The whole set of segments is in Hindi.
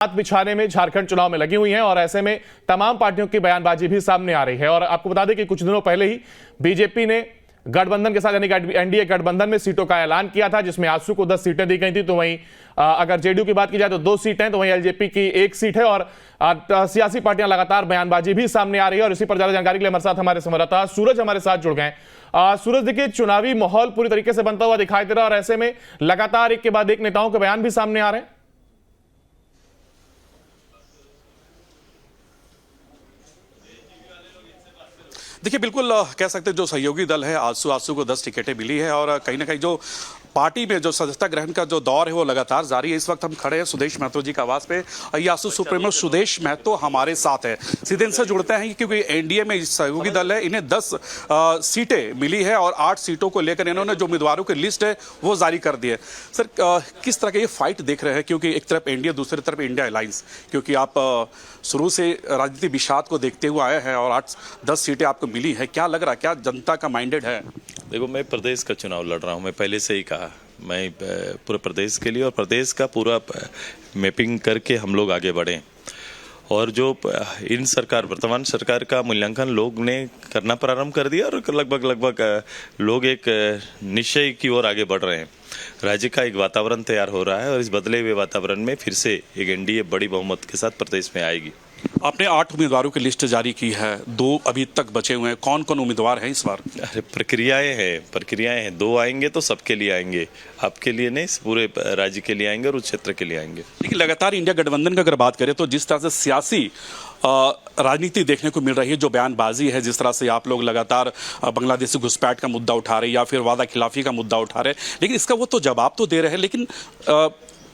हाथ बिछाने में झारखंड चुनाव में लगी हुई हैं और ऐसे में तमाम पार्टियों की बयानबाजी भी सामने आ रही है। और आपको बता दें कि कुछ दिनों पहले ही बीजेपी ने गठबंधन के साथ यानी कि एनडीए गठबंधन में सीटों का ऐलान किया था, जिसमें आजसू को 10 सीटें दी गई थी। तो वहीं अगर जेडीयू की बात की जाए तो 2 सीटें, तो वहीं एलजेपी की 1 सीट है। और सियासी पार्टियां लगातार बयानबाजी भी सामने आ रही है। और इसी पर ज्यादा जानकारी के लिए हमारे साथ हमारे संवाददाता सूरज हमारे साथ जुड़ गए। सूरज, देखिए चुनावी माहौल पूरी तरीके से बनता हुआ दिखाई दे रहा है और ऐसे में लगातार एक के बाद एक नेताओं के बयान भी सामने आ रहे हैं। देखिए, बिल्कुल कह सकते हैं जो सहयोगी दल है आजसू को 10 टिकटें मिली है और कहीं ना कहीं जो पार्टी में जो सदस्यता ग्रहण का जो दौर है वो लगातार जारी है। इस वक्त हम खड़े हैं सुदेश महतो जी का आवास पे। आजसू सुप्रीमो सुदेश महतो हमारे साथ है, सीधे इनसे जुड़ते हैं क्योंकि एनडीए में सहयोगी दल है, इन्हें 10 सीटें मिली है और 8 सीटों को लेकर इन्होंने जो उम्मीदवारों की लिस्ट है वो जारी कर दी है। सर, किस तरह का ये फाइट देख रहे हैं, क्योंकि एक तरफ एनडीए दूसरी तरफ इंडिया अलायंस, क्योंकि आप शुरू से राजनीति विषाद को देखते हुए आए हैं और 8-10 सीटें आपको मिली है, क्या लग रहा है, क्या जनता का माइंडेड है? देखो, मैं प्रदेश का चुनाव लड़ रहा हूँ। मैं पहले से ही कहा, मैं पूरे प्रदेश के लिए और प्रदेश का पूरा मैपिंग करके हम लोग आगे बढ़े। और जो इन सरकार वर्तमान सरकार का मूल्यांकन लोग ने करना प्रारंभ कर दिया और लगभग लोग एक निश्चय की ओर आगे बढ़ रहे हैं। राज्य का एक वातावरण तैयार हो रहा है और इस बदले हुए वातावरण में फिर से एक एनडीए बड़ी बहुमत के साथ प्रदेश में आएगी। आपने 8 उम्मीदवारों की लिस्ट जारी की है, 2 अभी तक बचे हुए हैं। कौन कौन उम्मीदवार हैं इस बार? अरे प्रक्रियाएं हैं। 2 आएंगे तो सबके लिए आएंगे, आपके लिए नहीं, पूरे राज्य के लिए आएंगे और उस क्षेत्र के लिए आएंगे। लेकिन लगातार इंडिया गठबंधन की अगर बात करें तो जिस तरह से सियासी राजनीति देखने को मिल रही है, जो बयानबाजी है, जिस तरह से आप लोग लगातार बांग्लादेशी घुसपैठ का मुद्दा उठा रहे हैं या फिर वादा खिलाफी का मुद्दा उठा रहे हैं, लेकिन इसका वो तो जवाब तो दे रहे हैं, लेकिन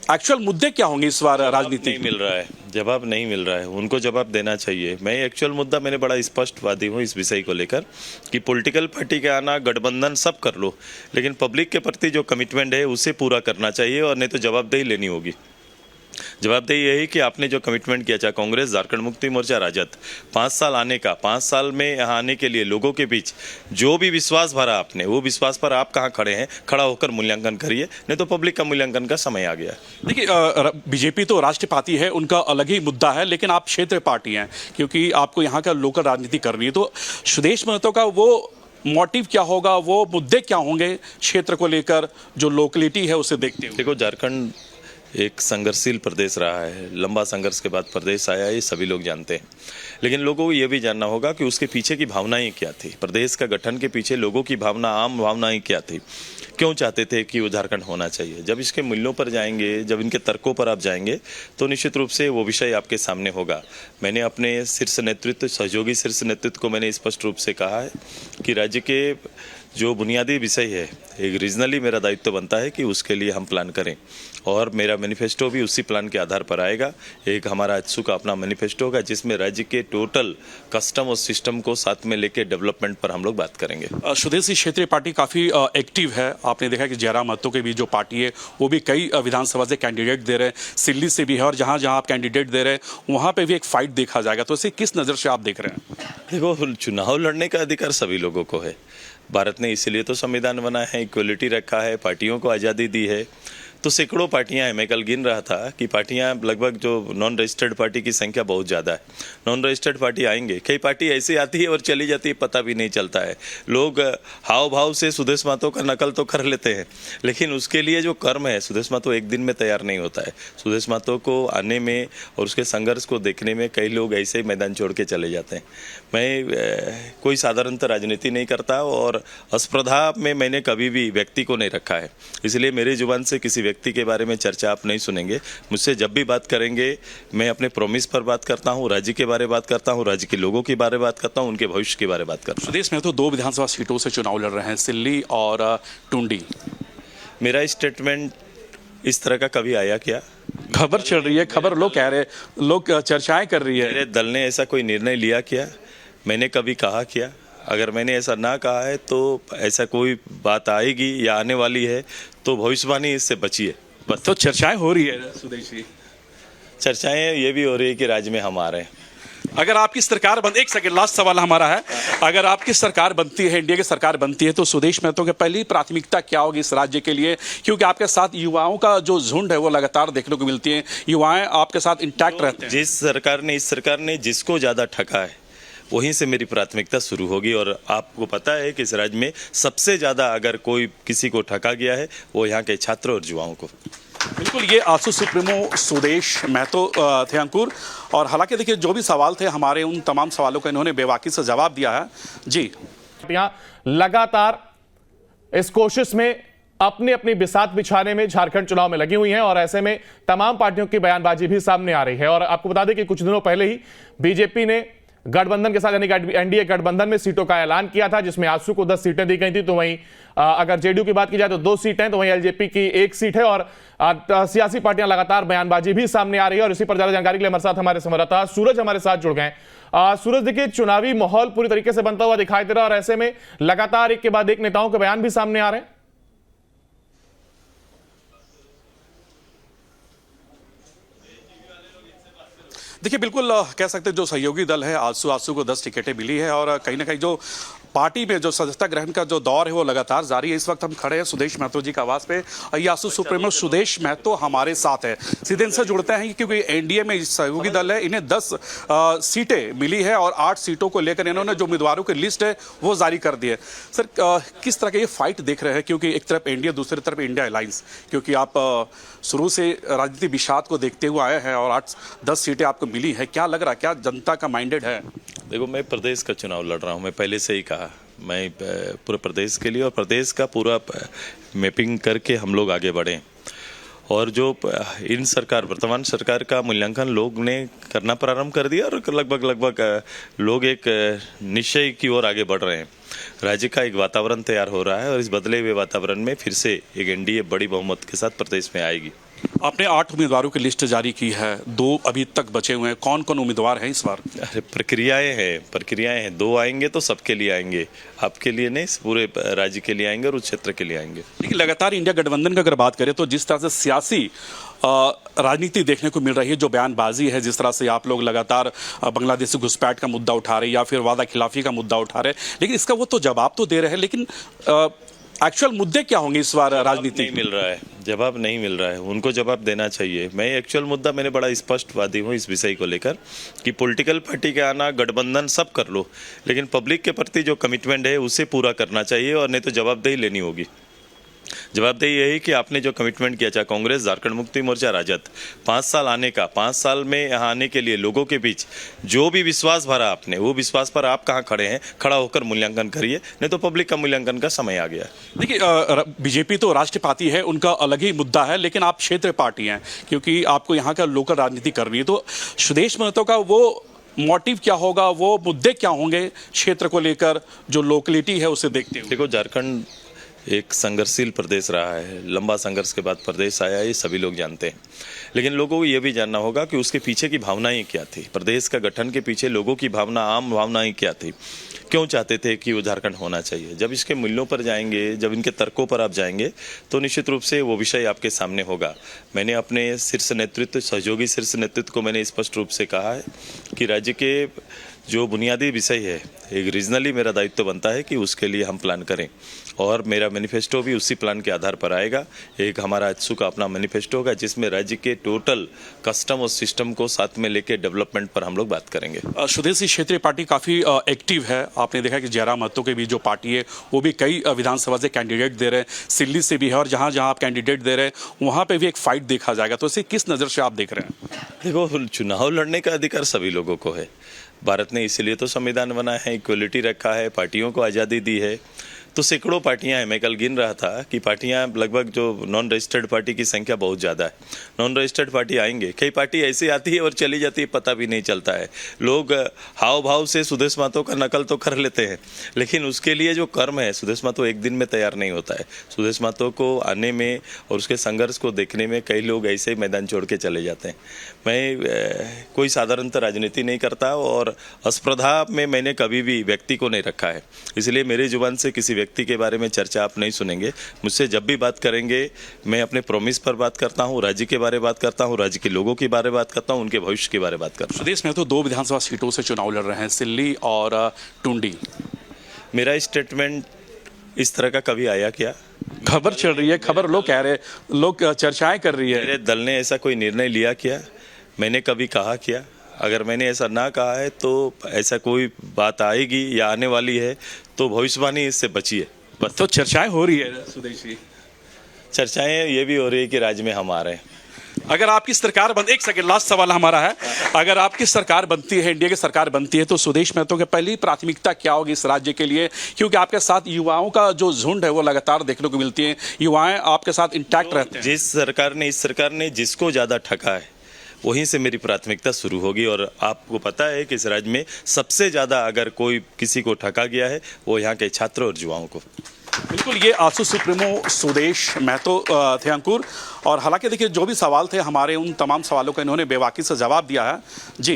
एक्चुअल मुद्दे क्या होंगे इस बार? राजनीति नहीं मिल रहा है, जवाब नहीं मिल रहा है, उनको जवाब देना चाहिए। मैं एक्चुअल मुद्दा, मैंने बड़ा स्पष्टवादी हूँ इस विषय को लेकर कि पॉलिटिकल पार्टी के आना, गठबंधन सब कर लो, लेकिन पब्लिक के प्रति जो कमिटमेंट है उसे पूरा करना चाहिए और नहीं तो जवाबदेही लेनी होगी। जवाबदेही यही कि आपने जो कमिटमेंट किया, चाहे कांग्रेस, झारखंड मुक्ति मोर्चा, राजद, 5 साल आने का, 5 साल में यहाँ आने के लिए लोगों के बीच जो भी विश्वास भरा आपने, वो विश्वास पर आप कहाँ खड़े हैं, खड़ा होकर मूल्यांकन करिए, नहीं तो पब्लिक का मूल्यांकन का समय आ गया। देखिए, बीजेपी तो राष्ट्रीय पार्टी है, उनका अलग ही मुद्दा है, लेकिन आप क्षेत्रीय पार्टी हैं क्योंकि आपको यहाँ का लोकल राजनीति करनी है। तो सुदेश महतो का वो मोटिव क्या होगा, वो मुद्दे क्या होंगे क्षेत्र को लेकर, जो लोकलिटी है उसे देखते हुए? देखो, झारखंड एक संघर्षशील प्रदेश रहा है, लंबा संघर्ष के बाद प्रदेश आया, ये सभी लोग जानते हैं। लेकिन लोगों को ये भी जानना होगा कि उसके पीछे की भावनाएं क्या थी, प्रदेश का गठन के पीछे लोगों की भावना, आम भावनाएं क्या थी, क्यों चाहते थे कि वो झारखंड होना चाहिए। जब इसके मूल्यों पर जाएंगे, जब इनके तर्कों पर आप जाएंगे तो निश्चित रूप से वो विषय आपके सामने होगा। मैंने अपने शीर्ष नेतृत्व, सहयोगी शीर्ष नेतृत्व को मैंने स्पष्ट रूप से कहा है कि राज्य के जो बुनियादी विषय है, एक रीजनली मेरा दायित्व बनता है कि उसके लिए हम प्लान करें और मेरा मैनिफेस्टो भी उसी प्लान के आधार पर आएगा। एक हमारा आजसू का अपना मैनिफेस्टो होगा जिसमें राज्य के टोटल कस्टम और सिस्टम को साथ में लेके डेवलपमेंट पर हम लोग बात करेंगे। सुदेश, क्षेत्रीय पार्टी काफ़ी एक्टिव है। आपने देखा कि जयराम महतो के भी जो पार्टी है वो भी कई विधानसभा से कैंडिडेट दे रहे हैं, सिल्ली से भी है, और जहाँ जहाँ आप कैंडिडेट दे रहे हैं वहाँ पर भी एक फाइट देखा जाएगा। तो इसे किस नज़र से आप देख रहे हैं? देखो, चुनाव लड़ने का अधिकार सभी लोगों को है। भारत ने इसीलिए तो संविधान बनाया है, इक्वलिटी रखा है, पार्टियों को आज़ादी दी है। तो सैकड़ों पार्टियां हैं। मैं कल गिन रहा था कि पार्टियां लगभग, जो नॉन रजिस्टर्ड पार्टी की संख्या बहुत ज़्यादा है। नॉन रजिस्टर्ड पार्टी आएंगे, कई पार्टी ऐसी आती है और चली जाती है, पता भी नहीं चलता है। लोग हाव भाव से सुदेश महतो का नकल तो कर लेते हैं, लेकिन उसके लिए जो कर्म है, सुदेश महतो एक दिन में तैयार नहीं होता है। सुदेश महतो को आने में और उसके संघर्ष को देखने में कई लोग ऐसे ही मैदान छोड़ के चले जाते हैं। मैं कोई साधारणतः राजनीति नहीं करता और अस्पर्धा में मैंने कभी भी व्यक्ति को नहीं रखा है, इसलिए मेरी जुबान से किसी व्यक्ति के बारे में चर्चा आप नहीं सुनेंगे। मुझसे जब भी बात करेंगे, मैं अपने प्रॉमिस पर बात करता हूं, राज्य के बारे में बात करता हूं, राज्य के लोगों के बारे में बात करता हूं, उनके भविष्य के बारे में बात करता हूं। प्रदेश में तो 2 विधानसभा सीटों से चुनाव लड़ रहे हैं, सिल्ली और टुंडी। मेरा स्टेटमेंट इस तरह का कभी आया क्या? खबर चल रही है, खबर लोग कह रहे, लोग चर्चाएं कर रही है। मेरे दल ने ऐसा कोई निर्णय लिया क्या? मैंने कभी कहा क्या? अगर मैंने ऐसा ना कहा है तो ऐसा कोई बात आएगी या आने वाली है तो भविष्यवाणी इससे बचिए। बस। तो चर्चाएं हो रही है सुदेश जी? चर्चाएं ये भी हो रही है कि राज्य में हम आ रहे हैं। अगर आपकी सरकार बन एक सेकंड लास्ट सवाल हमारा है, अगर आपकी सरकार बनती है, इंडिया की सरकार बनती है, तो सुदेश महतो की पहली प्राथमिकता क्या होगी इस राज्य के लिए? क्योंकि आपके साथ युवाओं का जो झुंड है वो लगातार देखने को मिलती है, युवाएं आपके साथ इंटैक्ट रहते हैं। इस सरकार ने जिसको ज्यादा ठगा है वहीं से मेरी प्राथमिकता शुरू होगी। और आपको पता है कि इस राज्य में सबसे ज्यादा अगर कोई किसी को ठगा गया है वो यहाँ के छात्रों और युवाओं को। बिल्कुल, ये आसू सुप्रीमो सुदेश महतो थे अंकुर। और हालांकि देखिए जो भी सवाल थे हमारे, उन तमाम सवालों का इन्होंने बेबाकी से जवाब दिया है। जी, लगातार इस कोशिश में अपनी अपनी बिसात बिछाने में झारखंड चुनाव में लगी हुई हैं और ऐसे में तमाम पार्टियों की बयानबाजी भी सामने आ रही है। और आपको बता दें कि कुछ दिनों पहले ही बीजेपी ने गठबंधन के साथ यानी कि एनडीए गठबंधन में सीटों का ऐलान किया था, जिसमें आजसू को 10 सीटें दी गई थी। तो वहीं अगर जेडीयू की बात की जाए तो 2 सीटें, तो वहीं एलजेपी की 1 सीट है। और सियासी पार्टियां लगातार बयानबाजी भी सामने आ रही है। और इसी पर ज्यादा जानकारी के लिए हमारे साथ हमारे संवाददाता सूरज हमारे साथ जुड़ गए। सूरज, देखिए चुनावी माहौल पूरी तरीके से बनता हुआ दिखाई दे रहा है और ऐसे में लगातार एक के बाद एक नेताओं के बयान भी सामने आ रहे हैं। देखिए बिल्कुल कह सकते हैं जो सहयोगी दल है आजसू को 10 टिकटें मिली है और कहीं ना कहीं जो पार्टी में जो सदस्यता ग्रहण का जो दौर है वो लगातार जारी है। इस वक्त हम खड़े हैं सुदेश महतो जी का आवास पे। आजसू सुप्रीमो सुदेश महतो हमारे साथ है, सीधे इनसे जुड़ते हैं क्योंकि एनडीए में सहयोगी दल है, इन्हें 10 सीटें मिली है और 8 सीटों को लेकर इन्होंने जो उम्मीदवारों की लिस्ट है वो जारी कर दी है। सर, किस तरह का ये फाइट देख रहे हैं, क्योंकि एक तरफ एनडीए दूसरी तरफ इंडिया अलायंस, क्योंकि आप शुरू से राजनीति विषाद को देखते हुए आए हैं और 8-10 सीटें आपको मिली है, क्या लग रहा है, क्या जनता का माइंडेड है? देखो, मैं प्रदेश का चुनाव लड़ रहा हूँ, मैं पहले से ही कहा, मैं पूरे प्रदेश के लिए और प्रदेश का पूरा मैपिंग करके हम लोग आगे बढ़े। और जो इन सरकार वर्तमान सरकार का मूल्यांकन लोग ने करना प्रारंभ कर दिया और लगभग लोग एक निश्चय की ओर आगे बढ़ रहे हैं। राज्य का एक वातावरण तैयार हो रहा है और इस बदले हुए वातावरण में फिर से एक एनडीए बड़ी बहुमत के साथ प्रदेश में आएगी। आपने 8 उम्मीदवारों की लिस्ट जारी की है, 2 अभी तक बचे हुए हैं, कौन कौन उम्मीदवार हैं इस बार? अरे प्रक्रियाएं हैं, 2 आएंगे तो सबके लिए आएंगे, आपके लिए नहीं, पूरे राज्य के लिए आएंगे और उस क्षेत्र के लिए आएंगे। लेकिन लगातार इंडिया गठबंधन का अगर बात करें तो जिस तरह से सियासी राजनीति देखने को मिल रही है, जो बयानबाजी है, जिस तरह से आप लोग लगातार बांग्लादेशी घुसपैठ का मुद्दा उठा रहे हैं या फिर वादा खिलाफी का मुद्दा उठा रहे हैं, लेकिन इसका वो तो जवाब तो दे रहे हैं, लेकिन एक्चुअल मुद्दे क्या होंगे इस बार राजनीति? नहीं मिल रहा है, जवाब नहीं मिल रहा है, उनको जवाब देना चाहिए। मैं एक्चुअल मुद्दा मैंने बड़ा स्पष्टवादी हूँ इस विषय को लेकर कि पॉलिटिकल पार्टी के आना, गठबंधन सब कर लो, लेकिन पब्लिक के प्रति जो कमिटमेंट है उसे पूरा करना चाहिए और नहीं तो जवाबदेही लेनी होगी। जवाबदेही यही कि आपने जो कमिटमेंट किया, चाहे कांग्रेस, झारखंड मुक्ति मोर्चा, राजद, 5 साल आने का, 5 साल में यहाँ आने के लिए लोगों के बीच जो भी विश्वास भरा आपने, वो विश्वास पर आप कहाँ खड़े हैं, खड़ा होकर मूल्यांकन करिए, नहीं तो पब्लिक का मूल्यांकन का समय आ गया। देखिए बीजेपी तो राष्ट्रीय पार्टी है, उनका अलग ही मुद्दा है, लेकिन आप क्षेत्रीय पार्टी हैं क्योंकि आपको यहाँ का लोकल राजनीति करनी है। तो सुदेश महतो का वो मोटिव क्या होगा, वो मुद्दे क्या होंगे क्षेत्र को लेकर, जो लोकलिटी है उसे देखते हुए? देखो, झारखंड एक संघर्षशील प्रदेश रहा है, लंबा संघर्ष के बाद प्रदेश आया, ये सभी लोग जानते हैं, लेकिन लोगों को ये भी जानना होगा कि उसके पीछे की भावनाएं क्या थी। प्रदेश का गठन के पीछे लोगों की भावना, आम भावनाएं क्या थी, क्यों चाहते थे कि वो झारखंड होना चाहिए। जब इसके मूल्यों पर जाएंगे, जब इनके तर्कों पर आप जाएंगे तो निश्चित रूप से वो विषय आपके सामने होगा। मैंने अपने शीर्ष नेतृत्व, सहयोगी शीर्ष नेतृत्व को मैंने स्पष्ट रूप से कहा है कि राज्य के जो बुनियादी विषय है, एक रीजनली मेरा दायित्व बनता है कि उसके लिए हम प्लान करें और मेरा मैनिफेस्टो भी उसी प्लान के आधार पर आएगा। एक हमारा आजसू का अपना मैनिफेस्टो होगा जिसमें राज्य के टोटल कस्टम और सिस्टम को साथ में लेके डेवलपमेंट पर हम लोग बात करेंगे। सुदेश जी, क्षेत्रीय पार्टी काफ़ी एक्टिव है। आपने देखा कि जयराम महतो के भी जो पार्टी है वो भी कई विधानसभा से कैंडिडेट दे रहे हैं, सिल्ली से भी है, और जहाँ जहाँ आप कैंडिडेट दे रहे हैं वहाँ पर भी एक फाइट देखा जाएगा। तो इसे किस नज़र से आप देख रहे हैं? देखो, चुनाव लड़ने का अधिकार सभी लोगों को है। भारत ने इसीलिए तो संविधान बनाया है, इक्वलिटी रखा है, पार्टियों को आज़ादी दी है। तो सैकड़ों पार्टियां हैं, मैं कल गिन रहा था कि पार्टियां लगभग, जो नॉन रजिस्टर्ड पार्टी की संख्या बहुत ज़्यादा है। नॉन रजिस्टर्ड पार्टी आएंगे, कई पार्टी ऐसी आती है और चली जाती है, पता भी नहीं चलता है। लोग हाव भाव से सुदेश महतो का नकल तो कर लेते हैं, लेकिन उसके लिए जो कर्म है, सुदेश महतो एक दिन में तैयार नहीं होता है। सुदेश महतो को आने में और उसके संघर्ष को देखने में कई लोग ऐसे ही मैदान छोड़ के चले जाते हैं। मैं कोई साधारणतः राजनीति नहीं करता और अस्पर्धा में मैंने कभी भी व्यक्ति को नहीं रखा है, इसलिए मेरी जुबान से किसी व्यक्ति के बारे में चर्चा आप नहीं सुनेंगे। मुझसे जब भी बात करेंगे मैं अपने प्रॉमिस पर बात करता हूँ, राज्य के बारे में बात करता हूँ, राज्य के लोगों के बारे में बात करता हूँ, उनके भविष्य के बारे में बात करता हूँ। सुदेश महतो 2 विधानसभा सीटों से चुनाव लड़ रहे हैं, सिल्ली और टुंडी। मेरा स्टेटमेंट इस तरह का कभी आया क्या? खबर चल रही है, खबर लोग कह रहे, लोग चर्चाएं कर रही है। मेरे दल ने ऐसा कोई निर्णय लिया क्या? मैंने कभी कहा क्या? अगर मैंने ऐसा ना कहा है तो ऐसा कोई बात आएगी या आने वाली है तो भविष्यवाणी इससे बचिए बस। तो चर्चाएं हो रही है सुदेश जी। चर्चाएं ये भी हो रही है कि राज्य में हम आ रहे हैं। अगर आपकी सरकार बन, एक सेकंड, लास्ट सवाल हमारा है, अगर आपकी सरकार बनती है, इंडिया की सरकार बनती है, तो सुदेश महतो की पहली प्राथमिकता क्या होगी इस राज्य के लिए? क्योंकि आपके साथ युवाओं का जो झुंड है वो लगातार देखने को मिलती है, युवाएं आपके साथ इंटैक्ट रहते हैं। इस सरकार ने जिसको ज्यादा ठगा है वहीं से मेरी प्राथमिकता शुरू होगी। और आपको पता है कि इस राज्य में सबसे ज्यादा अगर कोई किसी को ठगा गया है वो यहाँ के छात्र और युवाओं को। बिल्कुल, ये आसू सुप्रीमो सुदेश महतो थे अंकुर। और हालांकि देखिए जो भी सवाल थे हमारे, उन तमाम सवालों का इन्होंने बेबाकी से जवाब दिया है। जी